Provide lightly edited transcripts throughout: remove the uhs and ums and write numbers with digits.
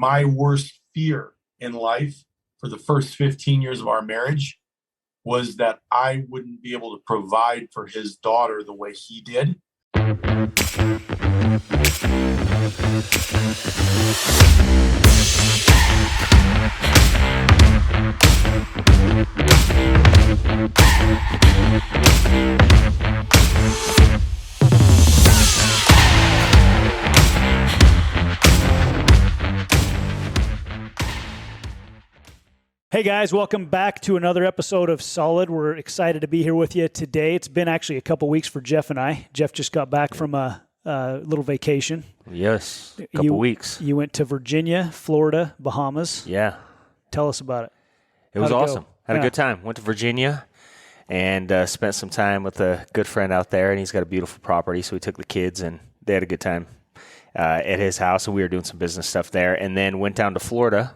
my worst fear in life for the first 15 years of our marriage was that I wouldn't be able to provide for his daughter the way he did. Hey guys, welcome back to another episode of Solid. We're excited to be here with you today. It's been actually a couple weeks for Jeff and I. Jeff just got back from a little vacation. Yes, a couple weeks. You went to Virginia, Florida, Bahamas. Yeah. Tell us about it. It was awesome. Had a good time. Went to Virginia and spent some time with a good friend out there, and he's got a beautiful property, so we took the kids, and they had a good time at his house, and we were doing some business stuff there, and then went down to Florida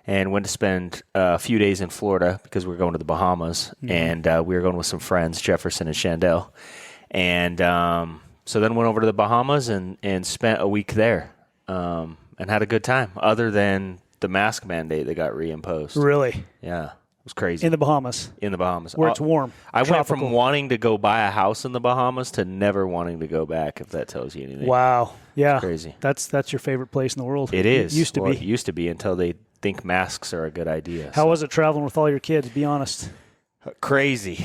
and went to spend a few days in Florida because we were going to the Bahamas, and we were going with some friends, Jefferson and Chandel. And so then went over to the Bahamas and spent a week there and had a good time, other than the mask mandate that got reimposed. Really? Yeah. It was crazy. In the Bahamas? In the Bahamas. Where it's warm. I went from wanting to go buy a house in the Bahamas to never wanting to go back, if that tells you anything. Wow. Yeah. It's crazy. That's your favorite place in the world. It is. It used to be. It used to be until they think masks are a good idea. How was it traveling with all your kids? Be honest. Crazy.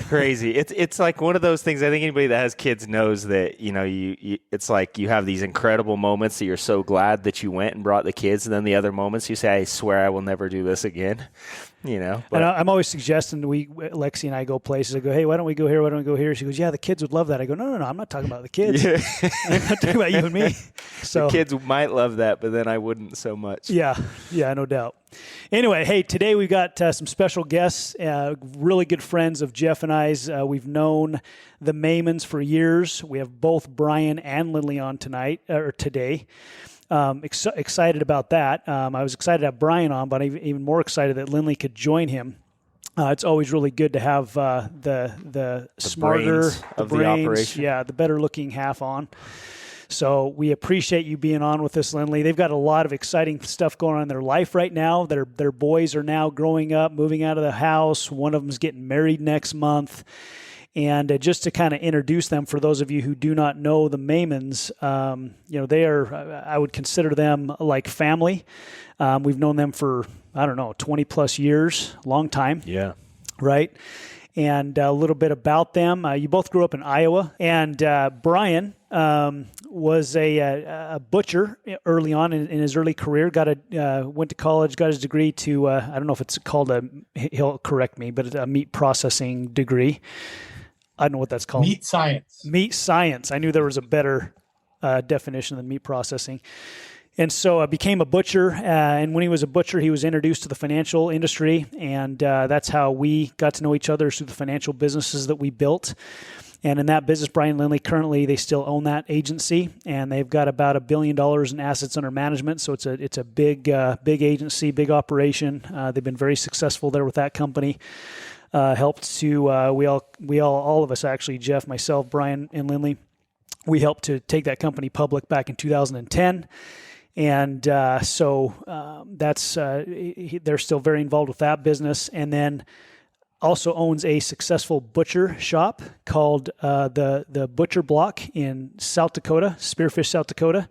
Crazy. It's like one of those things. I think anybody that has kids knows that, you it's like you have these incredible moments that you're so glad that you went and brought the kids, and then the other moments you say, I swear I will never do this again. But, and I'm always suggesting Lexi and I go places. I go, hey, why don't we go here? Why don't we go here? She goes, yeah, the kids would love that. I go, no, I'm not talking about the kids. Yeah. I'm not talking about you and me. So the kids might love that, but then I wouldn't so much. Yeah, no doubt. Anyway, hey, today we've got some special guests, really good friends of Jeff and I's. We've known the Mehmens for years. We have both Brian and Lynley on today. Excited about that. I was excited to have Brian on, but I'm even more excited that Lynley could join him. It's always really good to have the smarter, brains of the operation. Yeah, the better looking half on. So we appreciate you being on with us, Lynley. They've got a lot of exciting stuff going on in their life right now. Their boys are now growing up, moving out of the house. One of them is getting married next month. And just to kind of introduce them, for those of you who do not know the Mehmens, they are, I would consider them like family. We've known them for, 20 plus years, long time. Yeah. Right? And a little bit about them. You both grew up in Iowa, and Brian was a butcher early on in his early career. Went to college, got his degree to I don't know if it's called he'll correct me, but it's a meat processing degree. I don't know what that's called. Meat science. Meat science. I knew there was a better definition than meat processing. And so I became a butcher, and when he was a butcher, he was introduced to the financial industry, and that's how we got to know each other, through the financial businesses that we built. And in that business, Brian Lynley, currently they still own that agency, and they've got about $1 billion in assets under management. So it's a big agency, big operation. They've been very successful there with that company. Helped to all of us actually, Jeff, myself, Brian, and Lynley, we helped to take that company public back in 2010. And so they're still very involved with that business, and then also owns a successful butcher shop called the Butcher Block in South Dakota, Spearfish, South Dakota,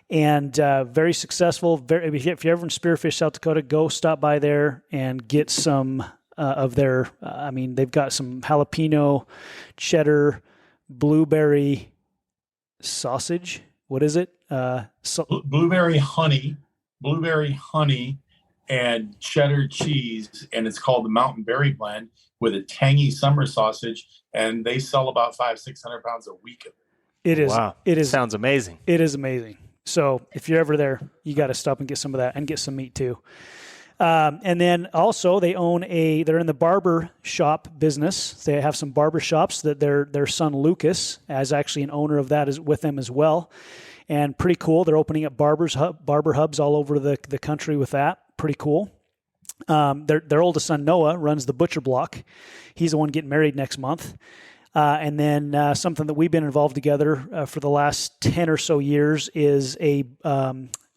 and very successful. If you're ever in Spearfish, South Dakota, go stop by there and get some of their. They've got some jalapeno, cheddar, blueberry sausage. What is it? Blueberry honey, and cheddar cheese, and it's called the Mountain Berry Blend, with a tangy summer sausage, and they sell about 500-600 pounds a week of it. It is. Wow. It is. Sounds amazing. It is amazing. So if you're ever there, you got to stop and get some of that, and get some meat too. And then also they're in the barber shop business. They have some barber shops that their son Lucas is actually an owner of that, is with them as well. And pretty cool. They're opening up barber hubs all over the country with that. Pretty cool. Their oldest son, Noah, runs the Butcher Block. He's the one getting married next month. And then something that we've been involved together for the last 10 or so years is a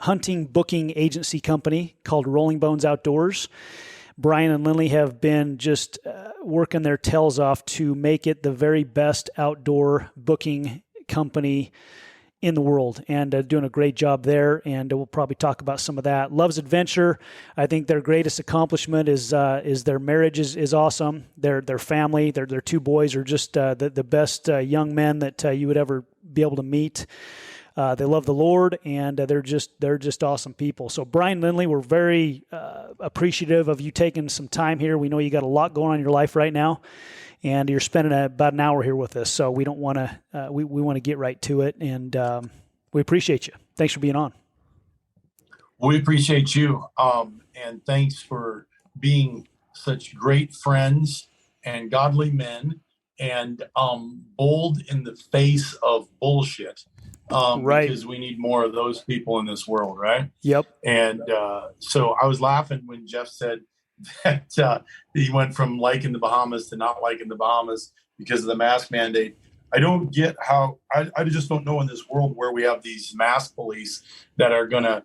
hunting booking agency company called Rolling Bones Outdoors. Brian and Lynley have been just working their tails off to make it the very best outdoor booking company in the world, and doing a great job there. And we'll probably talk about some of that. Loves adventure. I think their greatest accomplishment is their marriage is awesome. Their family, their two boys are just the best young men that you would ever be able to meet. They love the Lord, and they're just awesome people. So Brian Lynley, we're very appreciative of you taking some time here. We know you got a lot going on in your life right now, and you're spending about an hour here with us. So we don't want to we want to get right to it, and we appreciate you. Thanks for being on. We appreciate you, and thanks for being such great friends and godly men, and bold in the face of bullshit. Right. Because we need more of those people in this world, right? Yep. And so I was laughing when Jeff said that he went from liking the Bahamas to not liking the Bahamas because of the mask mandate. I don't get how, I just don't know in this world where we have these mask police that are going to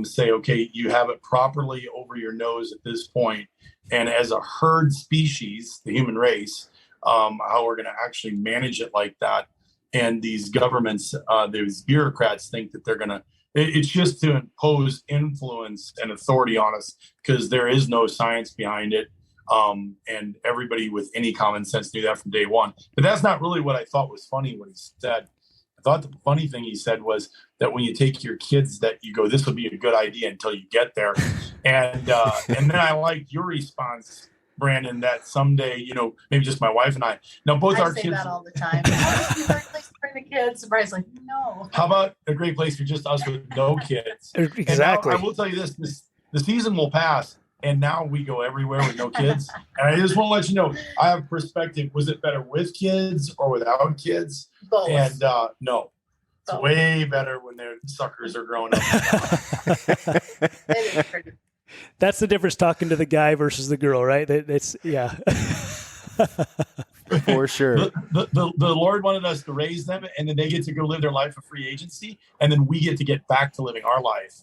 say, okay, you have it properly over your nose at this point. And as a herd species, the human race, how we're going to actually manage it like that. And these governments, these bureaucrats think that they're going to, it's just to impose influence and authority on us because there is no science behind it. And everybody with any common sense knew that from day one. But that's not really what I thought was funny what he said. I thought the funny thing he said was that when you take your kids that you go, this would be a good idea until you get there. And then I liked your response, Brandon, that someday, maybe just my wife and I. Now, both our kids. I say that all the time. It's a great place to bring the kids. Brian's like, no. How about a great place for just us with no kids? Exactly. I will tell you this: the season will pass, and now we go everywhere with no kids. And I just want to let you know, I have perspective. Was it better with kids or without kids? Both. And no. It's way better when their suckers are growing up. It is pretty. That's the difference talking to the guy versus the girl, right? It's yeah. For sure. The Lord wanted us to raise them, and then they get to go live their life of free agency, and then we get to get back to living our life.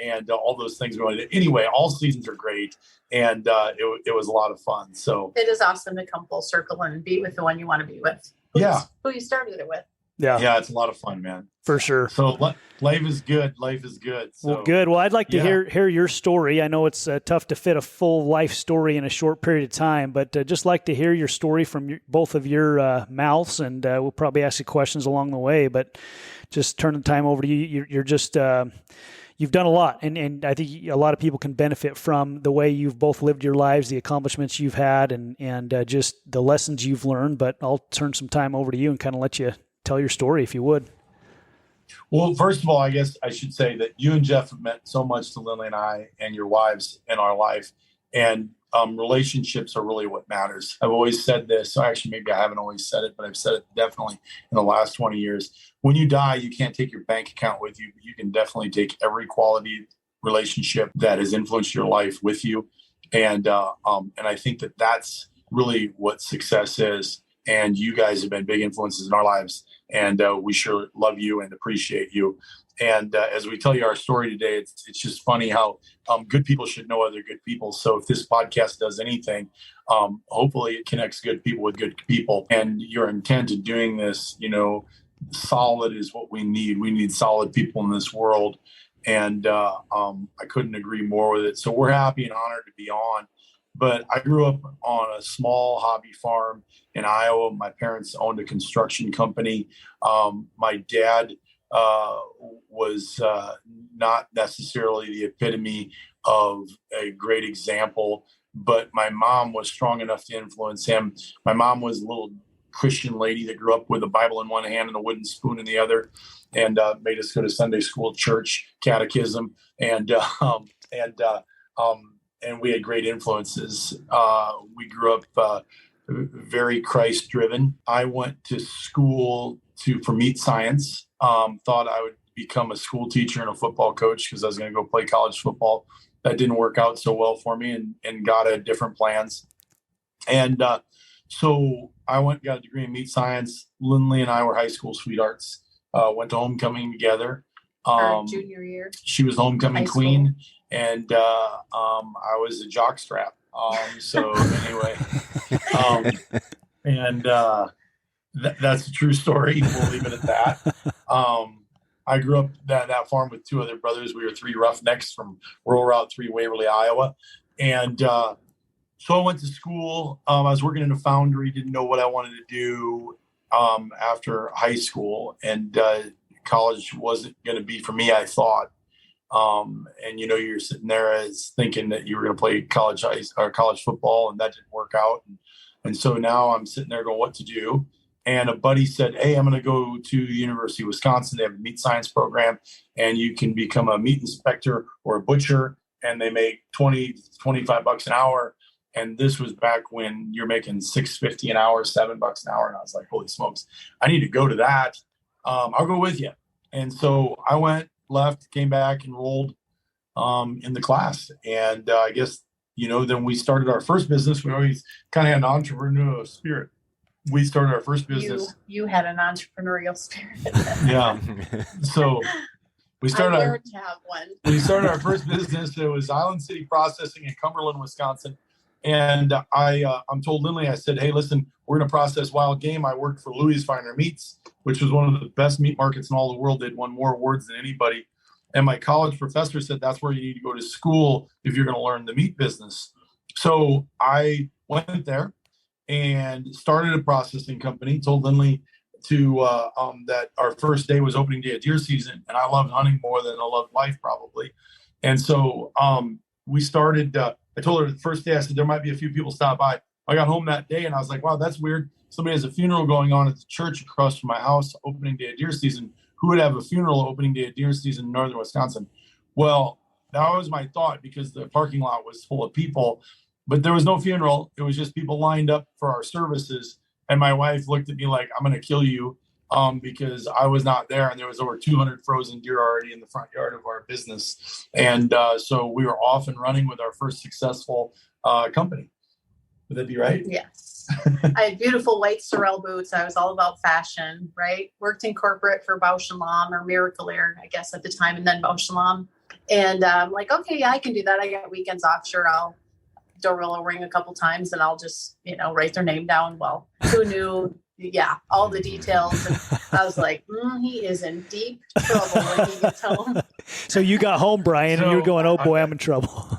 And all those things going on. Anyway, all seasons are great, and it was a lot of fun. So it is awesome to come full circle and be with the one you want to be with. Who you started it with. Yeah, it's a lot of fun, man. For sure. So life is good. Life is good. So, well, good. Well, I'd like to hear your story. I know it's tough to fit a full life story in a short period of time, but just like to hear your story from both of your mouths, and we'll probably ask you questions along the way. But just turn the time over to you. You're just you've done a lot, and I think a lot of people can benefit from the way you've both lived your lives, the accomplishments you've had, and just the lessons you've learned. But I'll turn some time over to you and kind of let you tell your story, if you would. Well, first of all, I guess I should say that you and Jeff have meant so much to Lynley and I and your wives in our life. And relationships are really what matters. I've always said this. So actually, maybe I haven't always said it, but I've said it definitely in the last 20 years. When you die, you can't take your bank account with you, but you can definitely take every quality relationship that has influenced your life with you. And I think that that's really what success is. And you guys have been big influences in our lives. And we sure love you and appreciate you. And as we tell you our story today, it's just funny how good people should know other good people. So if this podcast does anything, hopefully it connects good people with good people. And your intent in doing this, solid is what we need. We need solid people in this world. And I couldn't agree more with it. So we're happy and honored to be on. But I grew up on a small hobby farm in Iowa. My parents owned a construction company. My dad was not necessarily the epitome of a great example, but my mom was strong enough to influence him. My mom was a little Christian lady that grew up with a Bible in one hand and a wooden spoon in the other, and made us go to Sunday school, church, catechism, and we had great influences. We grew up very Christ-driven. I went to school for meat science. Thought I would become a school teacher and a football coach because I was going to go play college football. That didn't work out so well for me, and God had different plans. And so I went and got a degree in meat science. Lynley and I were high school sweethearts. Went to homecoming together. Her junior year. She was homecoming queen, and I was a jockstrap. So anyway, that's a true story. We'll leave it at that. I grew up that farm with two other brothers. We were three roughnecks from Rural Route 3, Waverly, Iowa. And so I went to school. I was working in a foundry, didn't know what I wanted to do after high school. And college wasn't going to be for me, I thought. And, you're sitting there as thinking that you were going to play college football, and that didn't work out. And so now I'm sitting there going, what to do? And a buddy said, hey, I'm going to go to the University of Wisconsin. They have a meat science program, and you can become a meat inspector or a butcher, and they make $25 an hour. And this was back when you're making $6.50 an hour, $7 an hour. And I was like, holy smokes, I need to go to that. I'll go with you. And so I went, left, came back, enrolled in the class. And I guess, then we started our first business. We always kind of had an entrepreneurial spirit. We started our first business. You had an entrepreneurial spirit. Yeah. So we started. I learned to have one. We started our first business. It was Island City Processing in Cumberland, Wisconsin. And I'm told Lynley, I said, hey, listen, we're going to process wild game. I worked for Louis Finer Meats, which was one of the best meat markets in all the world. They'd won more awards than anybody. And my college professor said that's where you need to go to school if you're going to learn the meat business. So I went there and started a processing company, told Lynley that our first day was opening day of deer season. And I loved hunting more than I loved life, probably. And so we started, I told her the first day, I said, there might be a few people stop by. I got home that day and I was like, wow, that's weird. Somebody has a funeral going on at the church across from my house, opening day of deer season. Who would have a funeral opening day of deer season in northern Wisconsin? Well, that was my thought because the parking lot was full of people. But there was no funeral. It was just people lined up for our services. And my wife looked at me like, I'm going to kill you because I was not there. And there was over 200 frozen deer already in the front yard of our business. And so we were off and running with our first successful company. Would that be right? Yes. I had beautiful white Sorel boots. I was all about fashion, right? Worked in corporate for Bausch & Lomb or Miracle Air, I guess, at the time, and then Bausch & Lomb. And I'm like, okay, yeah, I can do that. I got weekends off. Sure, doorbell will ring a couple times and I'll just, write their name down. Well, who knew? Yeah, all the details. And I was like, he is in deep trouble when you get tell him. So you got home, Brian, and you were going, oh boy, I'm in trouble.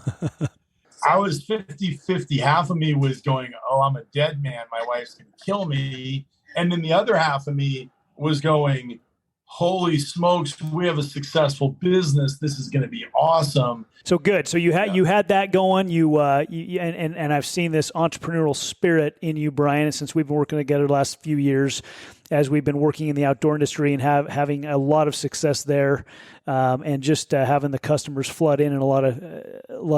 I was 50-50. Half of me was going, oh, I'm a dead man. My wife's going to kill me. And then the other half of me was going, holy smokes, we have a successful business. This is going to be awesome. So good. So you had that going. And I've seen this entrepreneurial spirit in you, Brian, since we've been working together the last few years, as we've been working in the outdoor industry and having a lot of success there, and just having the customers flood in a lot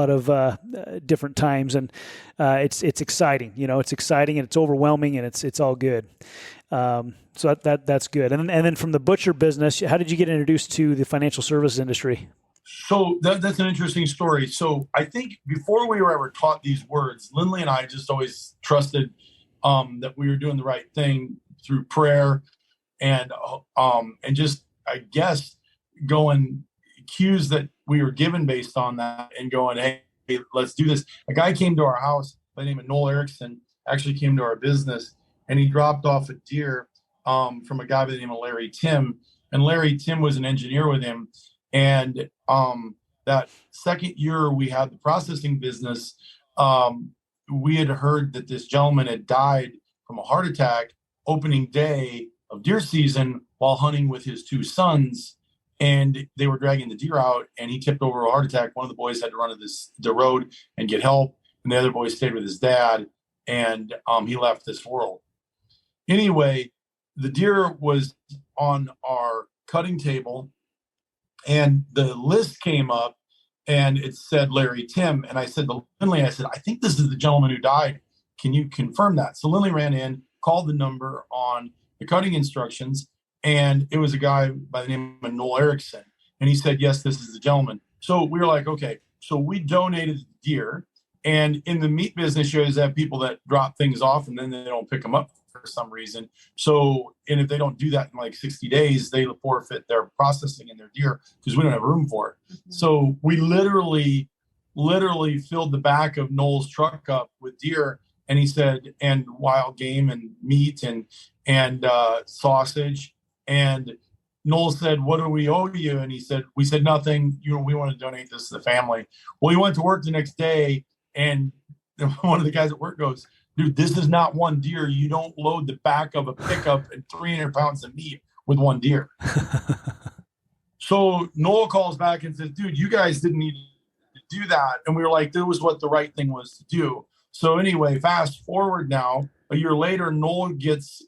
of different times, and it's exciting. It's exciting and it's overwhelming and it's all good. So that's good. And then from the butcher business, how did you get introduced to the financial services industry? So that's an interesting story. So I think before we were ever taught these words, Lynley and I just always trusted that we were doing the right thing through prayer and just, I guess, going cues that we were given based on that and going, hey, let's do this. A guy came to our house by the name of Noel Erickson, actually came to our business, and he dropped off a deer from a guy by the name of Larry Tim. And Larry Tim was an engineer with him. And that second year we had the processing business, we had heard that this gentleman had died from a heart attack opening day of deer season while hunting with his two sons. And they were dragging the deer out and he tipped over a heart attack. One of the boys had to run to the road and get help. And the other boy stayed with his dad and he left this world. Anyway, the deer was on our cutting table and the list came up and it said Larry Tim. And I said to Lynley, I think this is the gentleman who died. Can you confirm that? So Lynley ran in, called the number on the cutting instructions, and it was a guy by the name of Noel Erickson. And he said, yes, this is the gentleman. So we were like, okay. So we donated the deer. And in the meat business, you always have people that drop things off and then they don't pick them up for some reason. So, and if they don't do that in like 60 days, they forfeit their processing and their deer because we don't have room for it. Mm-hmm. So we literally filled the back of Noel's truck up with deer. And he said, and wild game and meat and sausage. And Noel said, what do we owe you? And he said, we said nothing. We want to donate this to the family. Well, he went to work the next day, and one of the guys at work goes, dude, this is not one deer. You don't load the back of a pickup and 300 pounds of meat with one deer. So Noel calls back and says, dude, you guys didn't need to do that. And we were like, that was what the right thing was to do. So anyway, fast forward now, a year later, Noel gets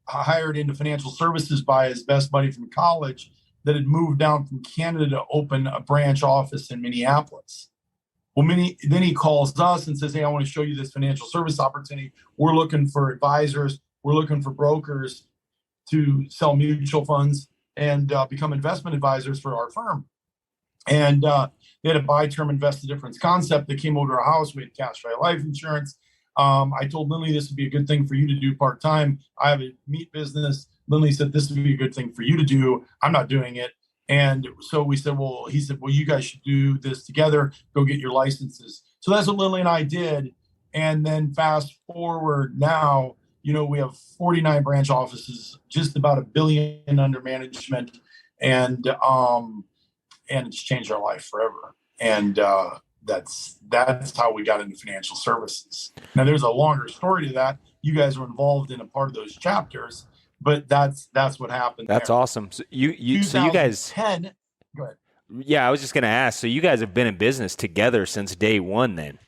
hired into financial services by his best buddy from college that had moved down from Canada to open a branch office in Minneapolis. Well, then he calls us and says, hey, I want to show you this financial service opportunity. We're looking for advisors. We're looking for brokers to sell mutual funds and become investment advisors for our firm. And they had a buy term invest the difference concept that came over to our house. We had cash value life insurance. I told Lynley this would be a good thing for you to do part-time. I have a meat business. Lynley said, this would be a good thing for you to do. I'm not doing it. And so we said, he said, you guys should do this together. Go get your licenses. So that's what Lynley and I did. And then fast forward now, we have 49 branch offices, just about $1 billion under management. And it's changed our life forever. And that's how we got into financial services. Now, there's a longer story to that. You guys were involved in a part of those chapters, but that's what happened. That's there. Awesome. So you guys. Go ahead. Yeah, I was just going to ask. So you guys have been in business together since day one. Then,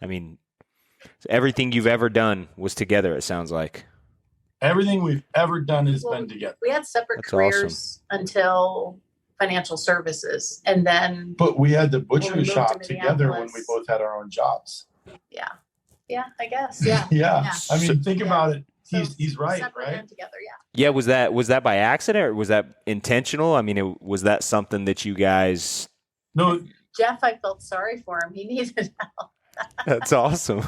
I mean, everything you've ever done was together. It sounds like everything we've ever done has been together. We had separate careers until financial services, and then we had the butcher shop together when we both had our own jobs. Yeah, I guess. Yeah. I mean, think about it. He's right, right? Together, yeah. Was that by accident or was that intentional? I mean, was that something that you guys? No, Jeff, I felt sorry for him. He needed help. That's awesome.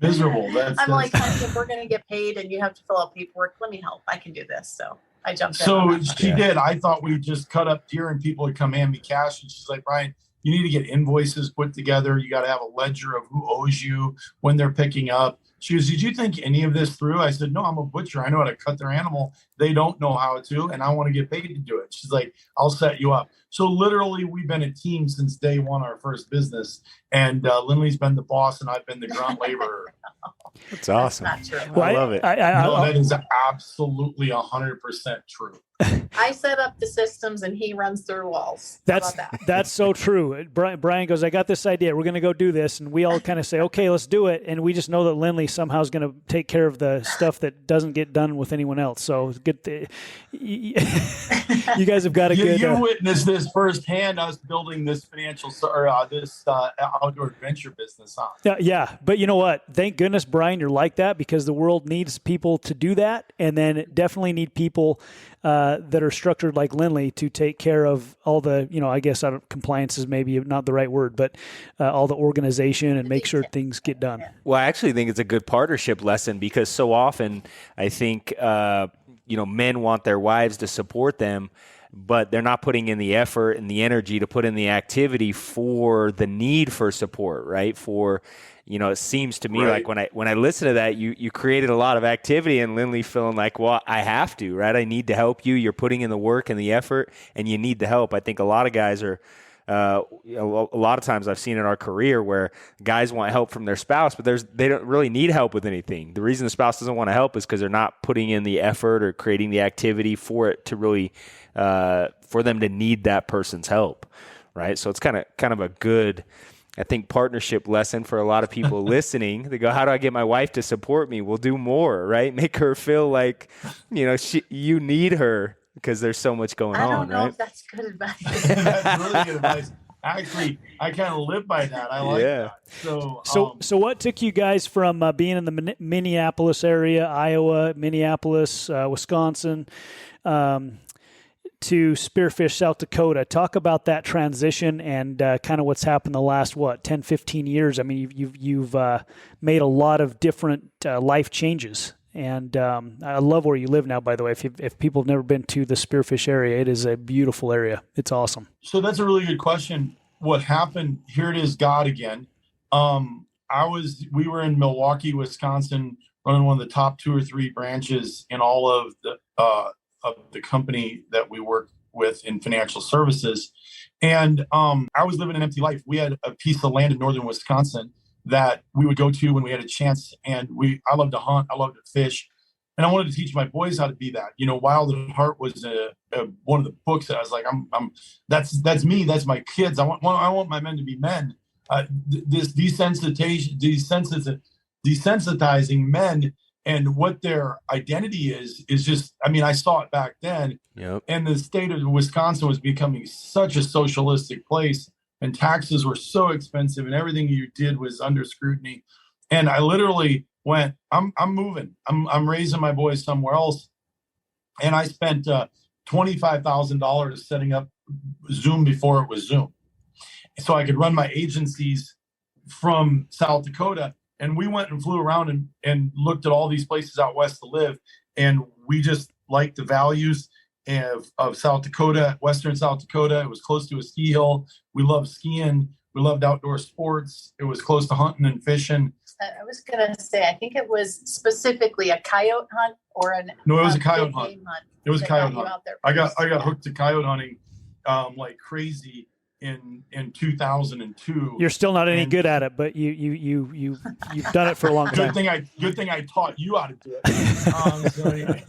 Miserable. I'm like, honey, if we're going to get paid and you have to fill out paperwork, let me help. I can do this. So I jumped in. So she did. I thought we'd just cut up deer and people would come hand me cash. And she's like, Brian, you need to get invoices put together. You got to have a ledger of who owes you when they're picking up. She goes, did you think any of this through? I said, no, I'm a butcher. I know how to cut their animal. They don't know how to, and I want to get paid to do it. She's like, I'll set you up. So literally, we've been a team since day one, our first business. And Lynley's been the boss, and I've been the grunt laborer. That's awesome. That's not true. Well, I love it. That is absolutely 100% true. I set up the systems, and he runs through walls. That's so true. Brian goes, I got this idea. We're going to go do this. And we all kind of say, okay, let's do it. And we just know that Lynley somehow is going to take care of the stuff that doesn't get done with anyone else. So you guys have got a good... You witnessed this firsthand, us building this outdoor adventure business. Huh? Yeah. But you know what? Thank goodness, Brian, you're like that, because the world needs people to do that. And then definitely need people that are structured like Lynley to take care of all the, I guess compliance is maybe not the right word, but all the organization and make sure things get done. Well, I actually think it's a good partnership lesson, because so often I think, men want their wives to support them, but they're not putting in the effort and the energy to put in the activity for the need for support, right? It seems to me like when I listen to that, you created a lot of activity, and Lynley feeling like, well, I have to, right? I need to help you. You're putting in the work and the effort, and you need the help. I think a lot of guys are, a lot of times I've seen in our career where guys want help from their spouse, but they don't really need help with anything. The reason the spouse doesn't want to help is because they're not putting in the effort or creating the activity for it to really, for them to need that person's help, right? So it's kind of a good, I think, partnership lesson for a lot of people listening. They go, how do I get my wife to support me? We'll do more, right? Make her feel like, you need her because there's so much going on, right? I don't know if that's good advice. That's really good advice. Actually, I kind of live by that. I like that. So what took you guys from being in the Minneapolis area, Iowa, Minneapolis, Wisconsin, to Spearfish, South Dakota? Talk about that transition and kind of what's happened the last, 10, 15 years. I mean, you've made a lot of different life changes And I love where you live now, by the way. If people have never been to the Spearfish area, it is a beautiful area. It's awesome. So that's a really good question. What happened, here it is, God again. We were in Milwaukee, Wisconsin, running one of the top 2 or 3 branches in all of the company that we work with in financial services. And I was living an empty life. We had a piece of land in northern Wisconsin that we would go to when we had a chance. And I love to hunt. I love to fish. And I wanted to teach my boys how to be that. Wild at Heart was one of the books that I was like, that's me. That's my kids. I want my men to be men. This desensitizing men and what their identity is just, I saw it back then. Yep. And the state of Wisconsin was becoming such a socialistic place, and taxes were so expensive, and everything you did was under scrutiny. And I literally went, I'm moving. I'm raising my boys somewhere else. And I spent $25,000 setting up Zoom before it was Zoom, so I could run my agencies from South Dakota. And we went and flew around and looked at all these places out west to live. And we just liked the values of South Dakota, Western South Dakota. It was close to a ski hill. We loved skiing. We loved outdoor sports. It was close to hunting and fishing. I was going to say, I think it was specifically a coyote hunt or No, it was a coyote hunt. It was a coyote hunt. I got hooked to coyote hunting like crazy in 2002. You're still not any good at it, but you've done it for a long time. Good thing I taught you how to do it. So anyway.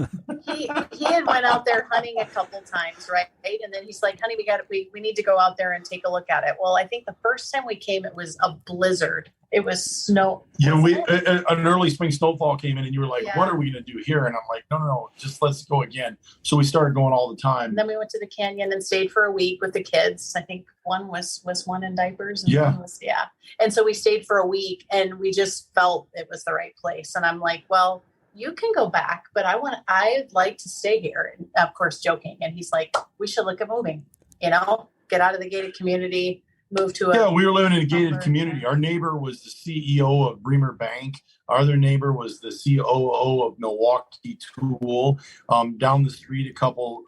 He had went out there hunting a couple times, right? And then he's like, honey, we need to go out there and take a look at it. Well, I think the first time we came, it was a blizzard. It was snow. An early spring snowfall came in, and you were like, what are we going to do here? And I'm like, no, just let's go again. So we started going all the time. And then we went to the canyon and stayed for a week with the kids. I think one was one in diapers. And one was, And so we stayed for a week, and we just felt it was the right place. And I'm like, well, you can go back, but I'd like to stay here. And of course, joking. And he's like, we should look at moving, get out of the gated community. Move to we were living in a gated community. Our neighbor was the CEO of Bremer Bank. Our other neighbor was the COO of Milwaukee Tool. Down the street, a couple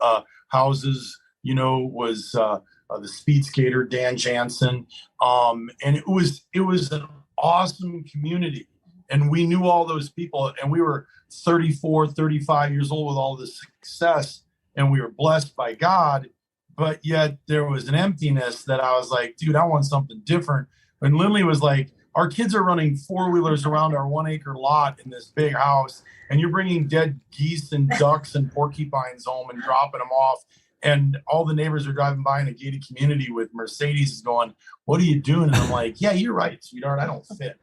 houses, was the speed skater Dan Jansen. And it was an awesome community. And we knew all those people, and we were 34, 35 years old with all this success, and we were blessed by God. But yet there was an emptiness that I was like, dude, I want something different. And Lynley was like, our kids are running 4-wheelers around our 1-acre lot in this big house, and you're bringing dead geese and ducks and porcupines home and dropping them off. And all the neighbors are driving by in a gated community with Mercedes going, what are you doing? And I'm like, yeah, you're right, sweetheart. I don't fit.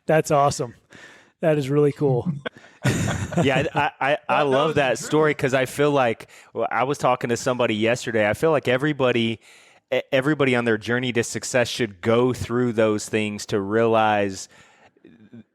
That's awesome. That is really cool. Yeah, I love that story because I feel like I was talking to somebody yesterday. I feel like everybody on their journey to success should go through those things to realize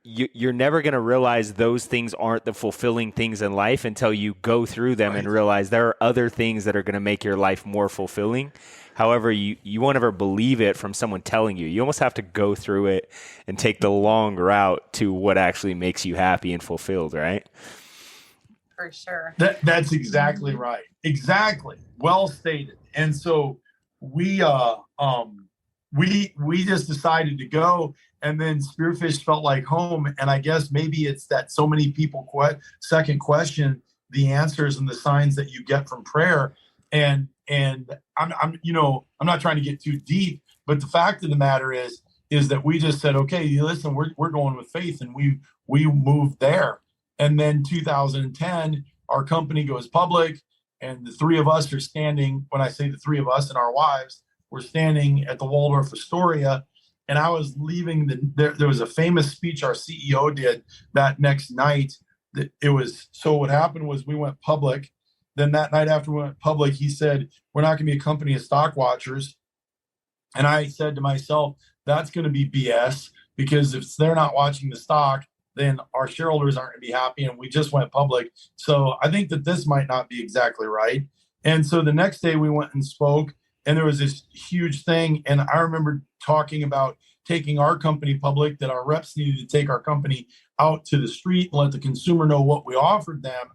you're never going to realize those things aren't the fulfilling things in life until you go through them and realize there are other things that are going to make your life more fulfilling. However, you won't ever believe it from someone telling you. You almost have to go through it and take the long route to what actually makes you happy and fulfilled, right? For sure. That's exactly right. Exactly. Well stated. And so we just decided to go, and then Spearfish felt like home. And I guess maybe it's that so many people second question the answers and the signs that you get from prayer. And I'm not trying to get too deep, but the fact of the matter is that we just said, okay, listen, we're going with faith, and we moved there. And then 2010, our company goes public, and the three of us are standing. When I say the three of us and our wives, we're standing at the Waldorf Astoria. And I was leaving there was a famous speech our CEO did that next night. So what happened was we went public. Then that night after we went public, he said, we're not going to be a company of stock watchers. And I said to myself, that's going to be BS, because if they're not watching the stock, then our shareholders aren't going to be happy. And we just went public. So I think that this might not be exactly right. And so the next day we went and spoke, and there was this huge thing. And I remember talking about taking our company public, that our reps needed to take our company out to the street and let the consumer know what we offered them.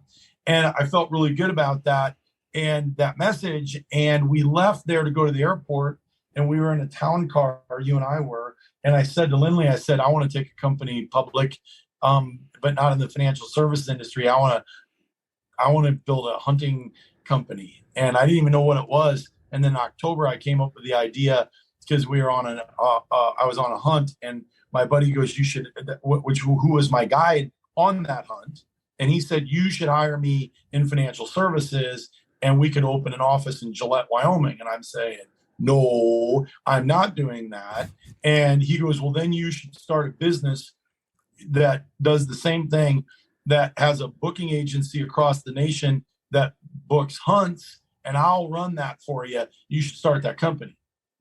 And I felt really good about that and that message. And we left there to go to the airport, and we were in a town car, you and I were. And I said to Lynley, I said, I want to take a company public, but not in the financial services industry. I want to build a hunting company. And I didn't even know what it was. And then in October, I came up with the idea because we were on I was on a hunt, and my buddy goes, you should, who was my guide on that hunt. And he said, you should hire me in financial services, and we could open an office in Gillette, Wyoming. And I'm saying, no, I'm not doing that. And he goes, well, then you should start a business that does the same thing, that has a booking agency across the nation that books hunts, and I'll run that for you. You should start that company.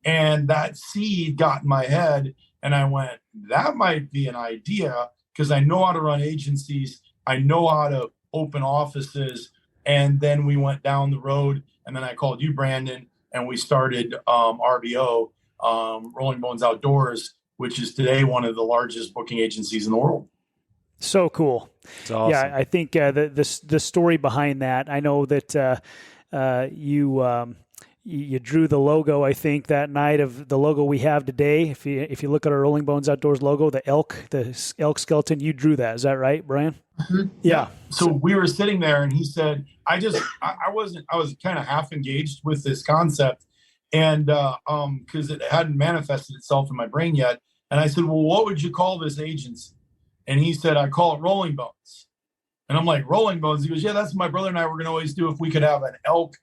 And that seed got in my head, and I went, that might be an idea, because I know how to run agencies. I know how to open offices. And then we went down the road, and then I called you, Brandon, and we started RBO, Rolling Bones Outdoors, which is today one of the largest booking agencies in the world. So cool. It's awesome. Yeah, I think the story behind that, I know that you drew the logo, I think, that night of the logo we have today. If you look at our Rolling Bones Outdoors logo, the elk skeleton, you drew that. Is that right, Brian? Mm-hmm. Yeah. So we were sitting there, and he said, I was kind of half engaged with this concept, and because it hadn't manifested itself in my brain yet. And I said, well, what would you call this agency? And he said, I call it Rolling Bones. And I'm like, Rolling Bones? He goes, yeah, that's what my brother and I were going to always do. If we could have an elk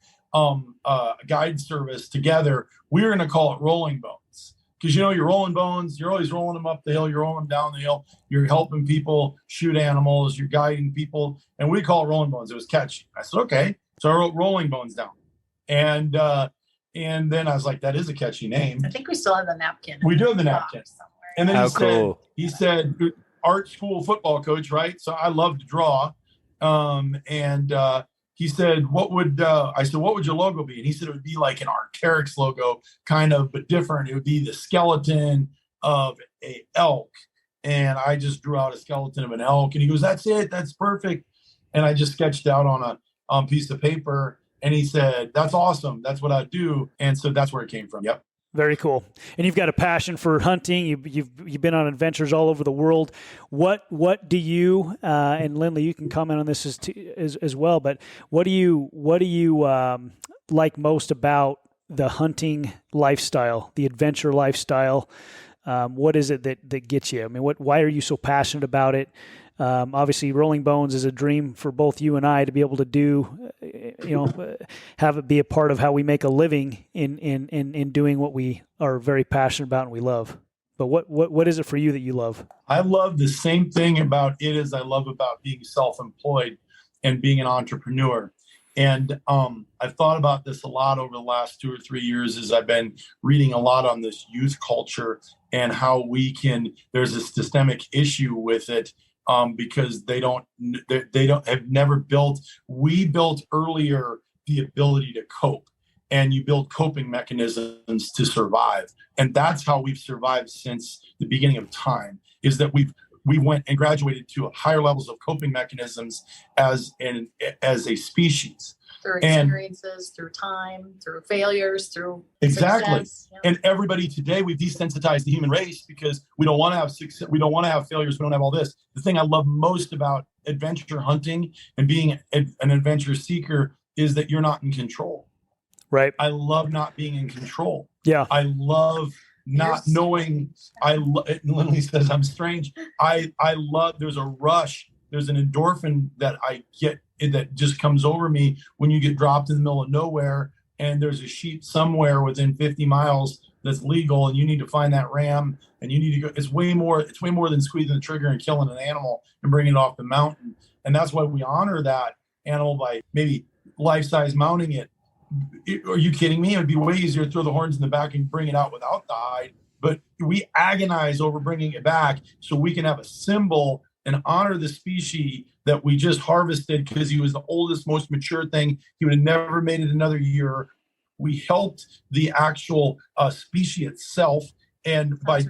guide service together, we were going to call it Rolling Bones. Because, you're rolling bones, you're always rolling them up the hill, you're rolling them down the hill, you're helping people shoot animals, you're guiding people, and we call it Rolling Bones. It was catchy. I said, okay. So I wrote Rolling Bones down. And then I was like, that is a catchy name. I think we still have the napkin. We do have the napkin. And then he said, art school football coach, right? So I love to draw. He said, I said, what would your logo be? And he said, it would be like an Arc'teryx logo, kind of, but different. It would be the skeleton of a elk. And I just drew out a skeleton of an elk. And he goes, that's it. That's perfect. And I just sketched out on a piece of paper. And he said, that's awesome. That's what I do. And so that's where it came from. Yep. Very cool. And you've got a passion for hunting. You've been on adventures all over the world. What do you and Lynley, you can comment on this as well. But what do you like most about the hunting lifestyle, the adventure lifestyle? What is it that gets you? I mean, why are you so passionate about it? Obviously, Rolling Bones is a dream for both you and I to be able to do, have it be a part of how we make a living in doing what we are very passionate about and we love. But what is it for you that you love? I love the same thing about it as I love about being self-employed and being an entrepreneur. And I've thought about this a lot over the last 2 or 3 years as I've been reading a lot on this youth culture and how there's a systemic issue with it. Because they have never built. We built earlier the ability to cope, and you build coping mechanisms to survive, and that's how we've survived since the beginning of time. Is that we went and graduated to higher levels of coping mechanisms as a species. Through experiences, through time, through failures, through success. Yeah. And everybody today, we've desensitized the human race because we don't want to have success, we don't want to have failures, we don't have all this. The thing I love most about adventure hunting and being an adventure seeker is that you're not in control. Right. I love not being in control. Yeah. I love not knowing. Lynley says I'm strange. I love. There's a rush. There's an endorphin that I get that just comes over me when you get dropped in the middle of nowhere and there's a sheep somewhere within 50 miles that's legal, and you need to find that ram, and you need to go. It's way more than squeezing the trigger and killing an animal and bringing it off the mountain. And that's why we honor that animal by maybe life-size mounting it. Are you kidding me? It would be way easier to throw the horns in the back and bring it out without the hide. But we agonize over bringing it back so we can have a symbol and honor the species that we just harvested because he was the oldest, most mature thing. He would have never made it another year. We helped the actual species itself, And by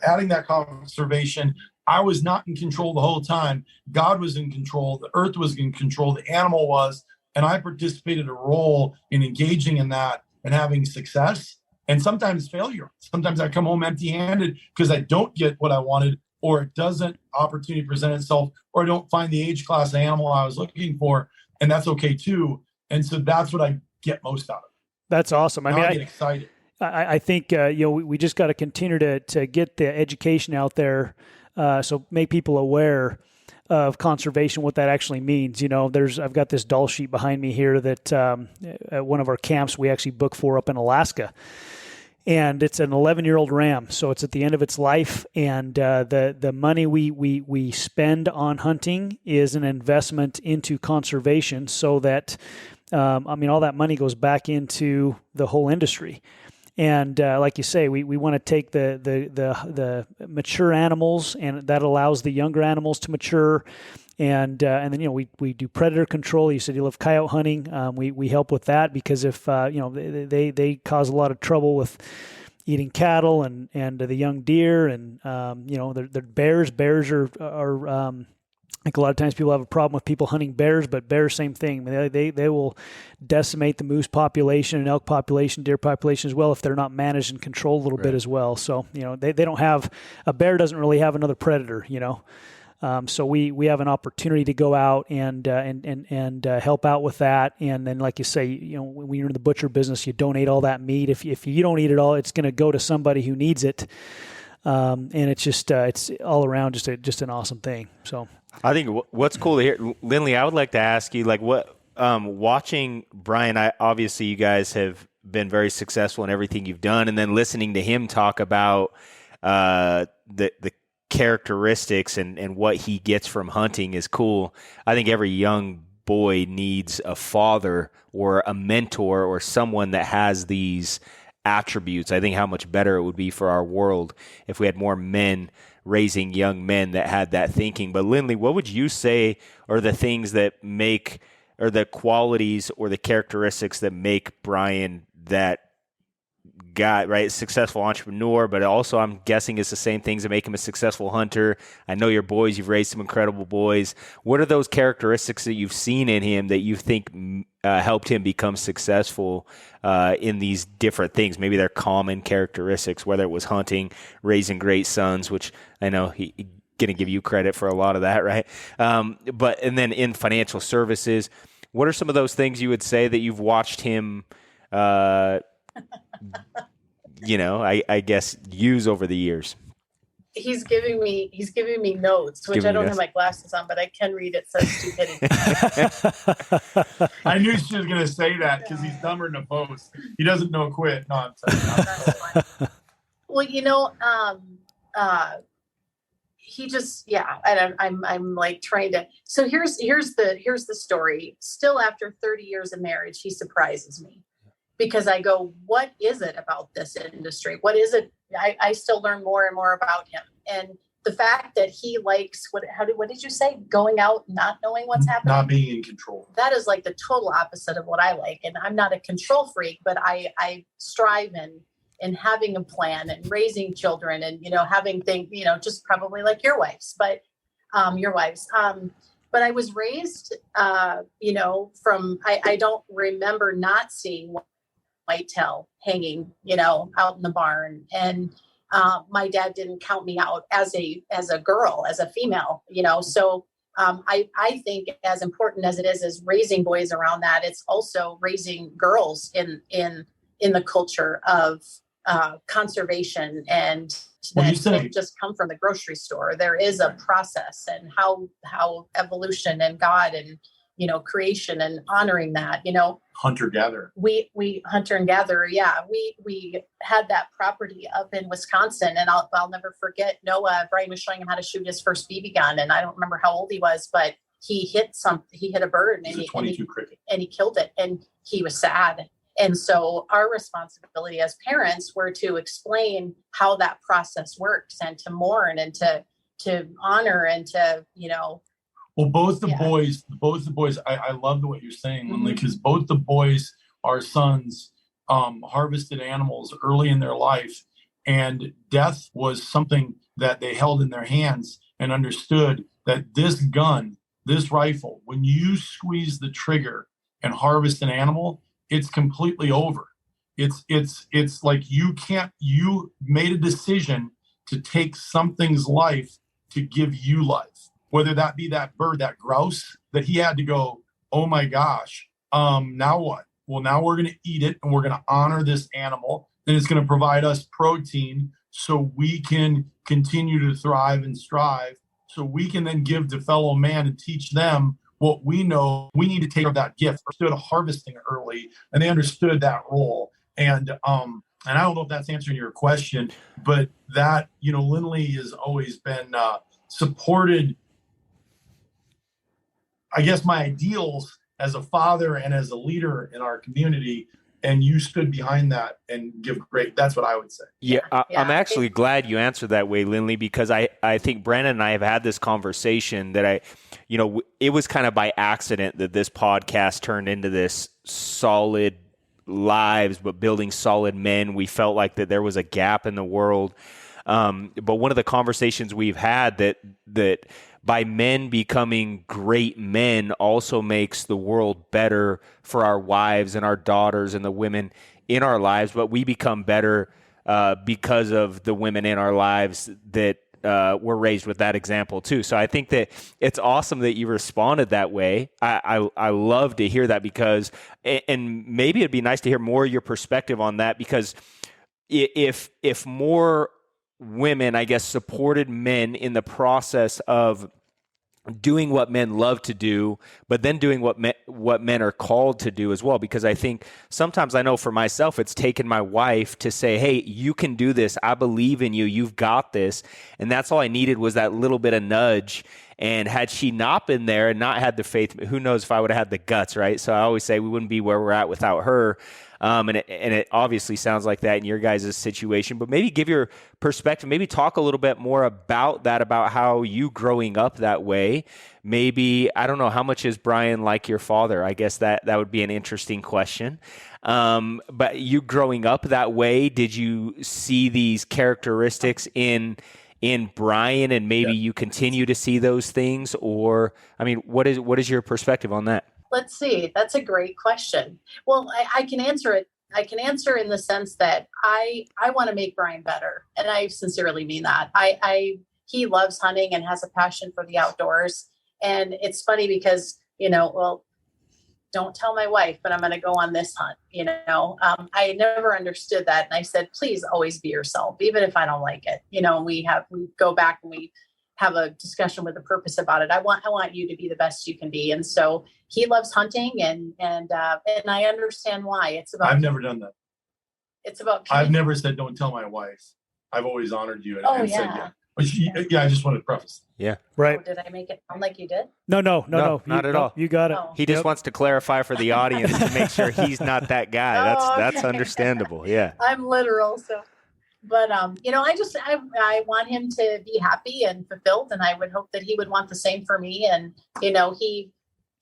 adding that conservation, I was not in control the whole time. God was in control. The earth was in control. The animal was, and I participated a role in engaging in that and having success and sometimes failure. Sometimes I come home empty-handed because I don't get what I wanted, or it doesn't opportunity present itself, or I don't find the age class animal I was looking for, and that's okay too. And so that's what I get most out of it. That's awesome. I get excited. I think we just got to continue to get the education out there, so make people aware of conservation, what that actually means. I've got this doll sheet behind me here that at one of our camps we actually booked for up in Alaska. And it's an 11-year-old ram, so it's at the end of its life. And the money we spend on hunting is an investment into conservation, so that all that money goes back into the whole industry. And like you say, we want to take the mature animals, and that allows the younger animals to mature. And then we do predator control. You said you love coyote hunting. We help with that because if they cause a lot of trouble with eating cattle and the young deer and they're bears. Bears are like a lot of times people have a problem with people hunting bears, but bears, same thing. They will decimate the moose population and elk population, deer population as well if they're not managed and controlled a little bit as well. So they don't have a bear doesn't really have another predator. So we have an opportunity to go out and help out with that. And then, like you say, when you're in the butcher business, you donate all that meat. If you don't eat it all, it's going to go to somebody who needs it. And it's just it's all around just an awesome thing. So I think what's cool to hear, Lynley, I would like to ask you, like, what watching Brian. Obviously, you guys have been very successful in everything you've done, and then listening to him talk about the characteristics and what he gets from hunting is cool. I think every young boy needs a father or a mentor or someone that has these attributes. I think how much better it would be for our world if we had more men raising young men that had that thinking. But Lynley, what would you say are the things that make, or the qualities or the characteristics that make Brian that guy, right? Successful entrepreneur, but also I'm guessing it's the same things that make him a successful hunter. I know your boys, you've raised some incredible boys. What are those characteristics that you've seen in him that you think helped him become successful in these different things? Maybe they're common characteristics, whether it was hunting, raising great sons, which I know he going to give you credit for a lot of that, right? And then in financial services, what are some of those things you would say that you've watched him I guess use over the years? He's giving me notes, which I don't have my glasses on, but I can read. It says stupidity. I knew she was going to say that because he's dumber than a post. He doesn't know quit. No, I'm sorry. Well, he just, I'm like trying to. So here's the story. Still, after 30 years of marriage, he surprises me. Because I go, what is it about this industry? What is it? I still learn more and more about him. And the fact that he likes, what did you say? Going out, not knowing what's happening? Not being in control. That is like the total opposite of what I like. And I'm not a control freak, but I strive in having a plan and raising children and, having things, just probably like your wives, but your wives. But I was raised, from, I don't remember not seeing whitetail hanging, out in the barn. And my dad didn't count me out as a girl, as a female, So I think as important as it is raising boys around that, it's also raising girls in the culture of conservation and that didn't just come from the grocery store. There is a process and how evolution and God and creation and honoring that, hunter-gatherer. We hunter and gatherer. Yeah. We had that property up in Wisconsin, and I'll never forget Noah. Brian was showing him how to shoot his first BB gun. And I don't remember how old he was, but he hit a bird and he killed it, and he was sad. And so our responsibility as parents were to explain how that process works and to mourn and to honor and to, Well, both the boys, I love what you're saying, Lynley, because both the boys, our sons, harvested animals early in their life. And death was something that they held in their hands and understood that this gun, this rifle, when you squeeze the trigger and harvest an animal, it's completely over. It's like you made a decision to take something's life to give you life, whether that be that bird, that grouse that he had to go, oh my gosh, now what? Well, now we're going to eat it and we're going to honor this animal, and it's going to provide us protein so we can continue to thrive and strive, so we can then give to fellow man and teach them what we know we need to take of that gift. Understood harvesting early, and they understood that role. And I don't know if that's answering your question, but that, Lynley has always been supported, I guess, my ideals as a father and as a leader in our community. And you stood behind that and give great. That's what I would say. Yeah, I'm actually glad you answered that way, Lynley, because I think Brandon and I have had this conversation that it was kind of by accident that this podcast turned into this solid lives, but building solid men. We felt like that there was a gap in the world. But one of the conversations we've had that by men becoming great men also makes the world better for our wives and our daughters and the women in our lives. But we become better because of the women in our lives that were raised with that example too. So I think that it's awesome that you responded that way. I love to hear that, because, and maybe it'd be nice to hear more of your perspective on that, because if more women, I guess, supported men in the process of doing what men love to do, but then doing what men are called to do as well. Because I think sometimes, I know for myself, it's taken my wife to say, hey, you can do this. I believe in you. You've got this. And that's all I needed, was that little bit of nudge. And had she not been there and not had the faith, who knows if I would have had the guts, right? So I always say we wouldn't be where we're at without her. And it obviously sounds like that in your guys' situation, but maybe give your perspective, maybe talk a little bit more about that, about how you growing up that way. Maybe, I don't know, how much is Brian like your father? I guess that would be an interesting question. But you growing up that way, did you see these characteristics in Brian, and maybe you continue to see those things? Or, I mean, what is your perspective on that? Let's see. That's a great question. Well, I can answer it. I can answer in the sense that I want to make Brian better. And I sincerely mean that. He loves hunting and has a passion for the outdoors. And it's funny because, don't tell my wife, but I'm going to go on this hunt. I never understood that. And I said, please always be yourself, even if I don't like it. We go back and we have a discussion with a purpose about it. I want you to be the best you can be. And so he loves hunting, and I understand why. It's about, I've never done that. It's about, I've never said, don't tell my wife. I've always honored you and said, yeah. But I just wanted to preface. Yeah. Right. Oh, did I make it sound like you did? No, not at all. You got it. He just wants to clarify for the audience to make sure he's not that guy. That's understandable. Yeah. I'm literal. So, but, I want him to be happy and fulfilled, and I would hope that he would want the same for me. And,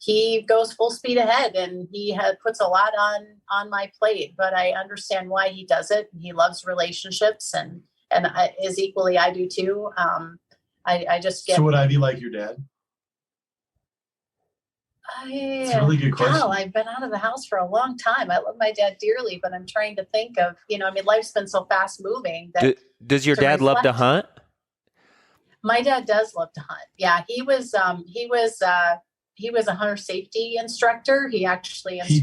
he goes full speed ahead, and he puts a lot on my plate, but I understand why he does it. He loves relationships, and as equally I do too. I just get. So would I be like your dad? It's a really good question. Wow, I've been out of the house for a long time. I love my dad dearly, but I'm trying to think of, life's been so fast moving. Does your dad love to hunt? My dad does love to hunt. Yeah, he was a hunter safety instructor. He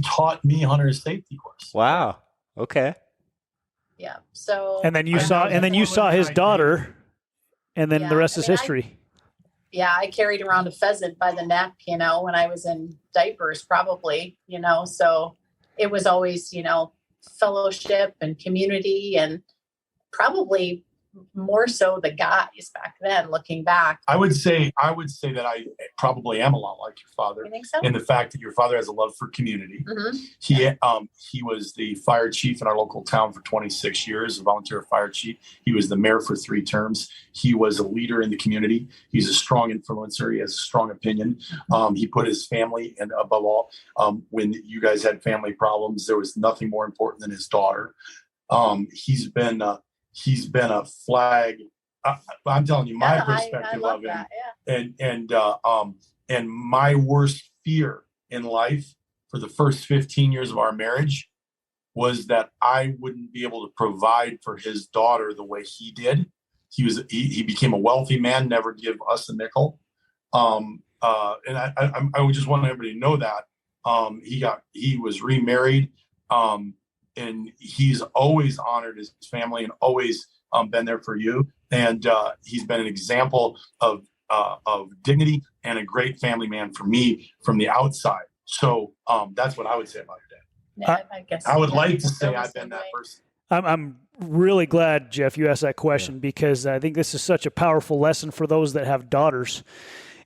taught me hunter safety course. Wow. Okay. Yeah. So. And then you saw his daughter, and then the rest is history. I carried around a pheasant by the neck, when I was in diapers, probably, so it was always, fellowship and community, and probably more so the guys back then, looking back. I would say that I probably am a lot like your father. You think so? In the fact that your father has a love for community. Mm-hmm. He was the fire chief in our local town for 26 years, a volunteer fire chief. He was the mayor for 3 terms. He was a leader in the community. He's a strong influencer. He has a strong opinion. He put his family, and above all, when you guys had family problems, there was nothing more important than his daughter. he's been a flag. I'm telling you my perspective I love of him. that. Yeah. And my worst fear in life for the first 15 years of our marriage was that I wouldn't be able to provide for his daughter the way he did. He became a wealthy man, never give us a nickel. And I would just want everybody to know that he was remarried, and he's always honored his family and always been there for you. And he's been an example of dignity and a great family man for me from the outside. So that's what I would say about your dad. Yeah, I guess I would like to say I've been that person. I'm really glad, Jeff, you asked that question because I think this is such a powerful lesson for those that have daughters.